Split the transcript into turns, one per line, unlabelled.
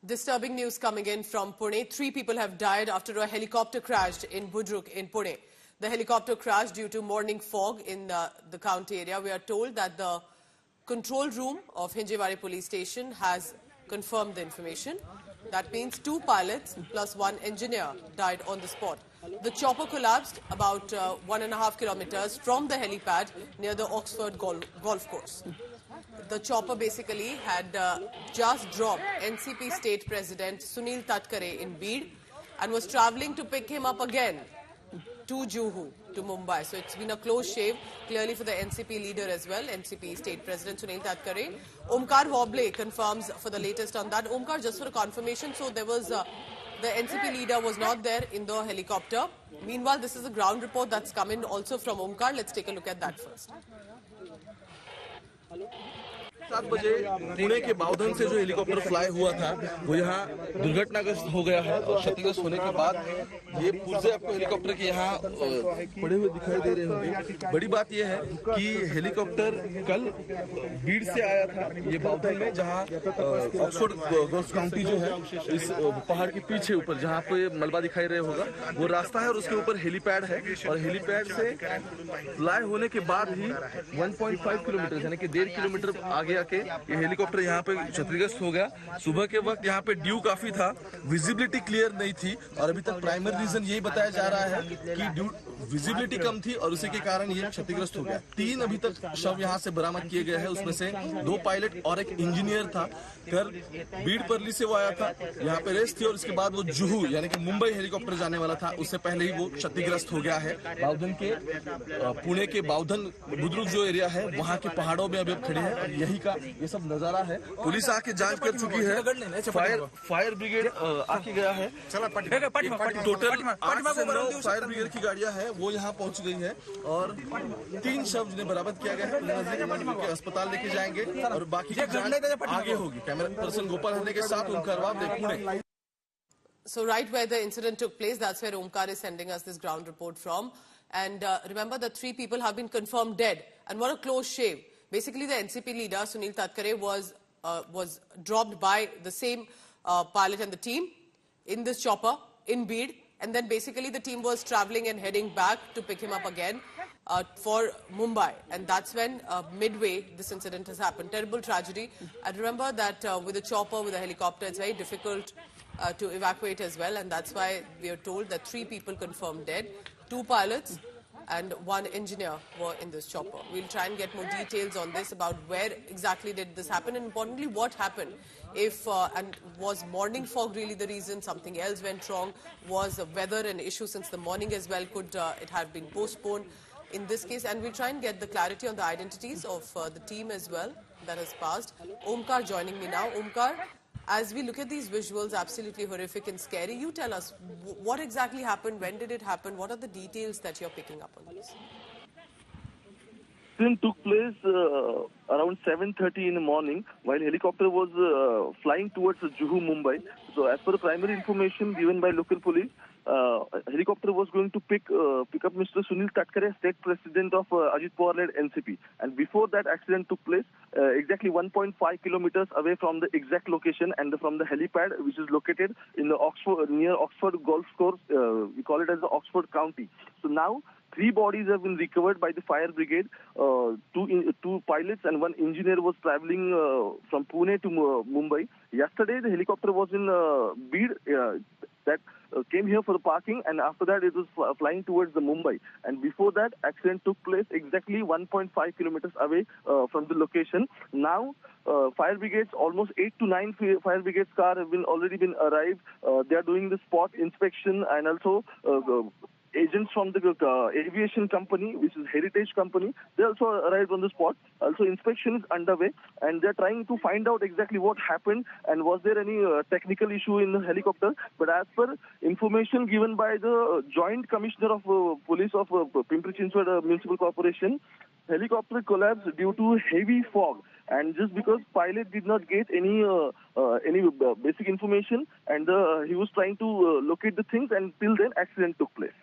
Disturbing news coming in from Pune. 3 people have died after a helicopter crashed in Budruk in Pune. The helicopter crashed due to morning fog in the county area. We are told that the control room of Hinjewadi police station has confirmed the information. That means 2 pilots plus 1 engineer died on the spot. The chopper collapsed about 1.5 kilometers from the helipad near the Oxford golf course. The chopper basically had just dropped NCP State President Sunil Tatkare in Bid and was travelling to pick him up again to Juhu, to Mumbai. So it's been a close shave, clearly for the NCP leader as well, NCP State President Sunil Tatkare. Omkar Woble confirms for the latest on that. Omkar, just for a confirmation, so there was the NCP leader was not there in the helicopter. Meanwhile, this is a ground report that's come in also from Omkar. Let's take a look at that first.
7 बजे पुणे के बाउधन से जो helicopter fly हुआ था वो यहाँ दुर्घटनाग्रस्त हो गया है और क्षतिग्रस्त होने के बाद ये पुर्जे आपको हेलीकॉप्टर के यहाँ पड़े हुए दिखाई दे रहे होंगे। बड़ी बात ये है कि हेलीकॉप्टर कल बीड़ से आया था ये बाउधन में, जहाँ ऑक्सफोर्ड गोल्फ काउंटी जो है इस पहाड़ के पीछे ऊपर जहाँ पे मलबा दिखाई रहे होगा वो रास्ता है और उसके ऊपर हेलीपैड है और हेलीपैड से फ्लाई होने के बाद ही 1.5 किलोमीटर यानी कि 1.5 किलोमीटर आगे आके ये हेलीकॉप्टर यहाँ पे क्षतिग्रस्त हो गया। सुबह के वक्त यहाँ पे ड्यू काफी था, विजिबिलिटी क्लियर नहीं थी और अभी तक प्राइमरी रीजन यही बताया जा रहा है कि ड्यू विजिबिलिटी कम थी और उसी के कारण ये क्षतिग्रस्त हो गया। 3 अभी तक शव यहाँ से बरामद किए गए हैं, उसमें से 2 पायलट और एक इंजीनियर था। कर बीड़ परली से वो आया था, यहाँ पे रेस्ट थी और उसके बाद वो जुहू यानी कि मुंबई हेलीकॉप्टर जाने वाला था, उससे पहले ही वो क्षतिग्रस्त हो गया है। बाउधन के पुणे के बाउधन बुद्रुक जो एरिया है वहाँ के पहाड़ों में अभी खड़े हैं और यही का ये सब नजारा है। पुलिस आके जांच कर चुकी है, फायर ब्रिगेड आके गया है। टोटल 8 से 9 फायर ब्रिगेड की गाड़ियां हैं वो यहाँ पहुंच गई है और 3 शव जिन्हें बरामद किया गया है अस्पताल लेके जाएंगे और बाकी की जांच आगे होगी। कैमरा पर्सन गोपाल हरने के साथ Omkar वाबले, Pune.
So right where the incident took place, that's where Omkar is sending us this ground report from. And remember that 3 people have been confirmed dead. And what a close shave. Basically, the NCP leader, Sunil Tatkare, was dropped by the same pilot and the team in this chopper in Bid. And then basically the team was travelling and heading back to pick him up again for Mumbai. And that's when midway this incident has happened. Terrible tragedy. And remember that with a chopper, with a helicopter, it's very difficult to evacuate as well. And that's why we are told that 3 people confirmed dead, 2 pilots and 1 engineer were in this chopper. We'll try and get more details on this about where exactly did this happen and importantly what happened. If and was morning fog really the reason? Something else went wrong? Was the weather an issue since the morning as well? Could it have been postponed in this case? And we'll try and get the clarity on the identities of the team as well that has passed. Omkar joining me now. Omkar, as we look at these visuals, absolutely horrific and scary, you tell us what exactly happened, when did it happen, what are the details that you're picking up on this?
Incident took place around 7:30 in the morning while helicopter was flying towards Juhu, Mumbai. So as per the primary information given by local police, helicopter was going to pick up Mr. Sunil Tatkare, State President of Ajit Pawar-led NCP. And before that accident took place, exactly 1.5 kilometers away from the exact location and from the helipad, which is located in the near Oxford Golf Course. We call it as the Oxford County. So now 3 bodies have been recovered by the fire brigade. 2 pilots and 1 engineer was traveling from Pune to Mumbai. Yesterday, the helicopter was in Bid that came here for the parking, and after that, it was flying towards the Mumbai. And before that, accident took place exactly 1.5 kilometers away from the location. Now, fire brigades, almost 8 to 9 fire brigades car have already been arrived. They are doing the spot inspection and also agents from the aviation company, which is Heritage Company, they also arrived on the spot. Also, inspection is underway, and they're trying to find out exactly what happened and was there any technical issue in the helicopter. But as per information given by the Joint Commissioner of Police of Pimpri-Chinchwad Municipal Corporation, helicopter collapsed due to heavy fog. And just because pilot did not get any basic information, and he was trying to locate the things, and till then accident took place.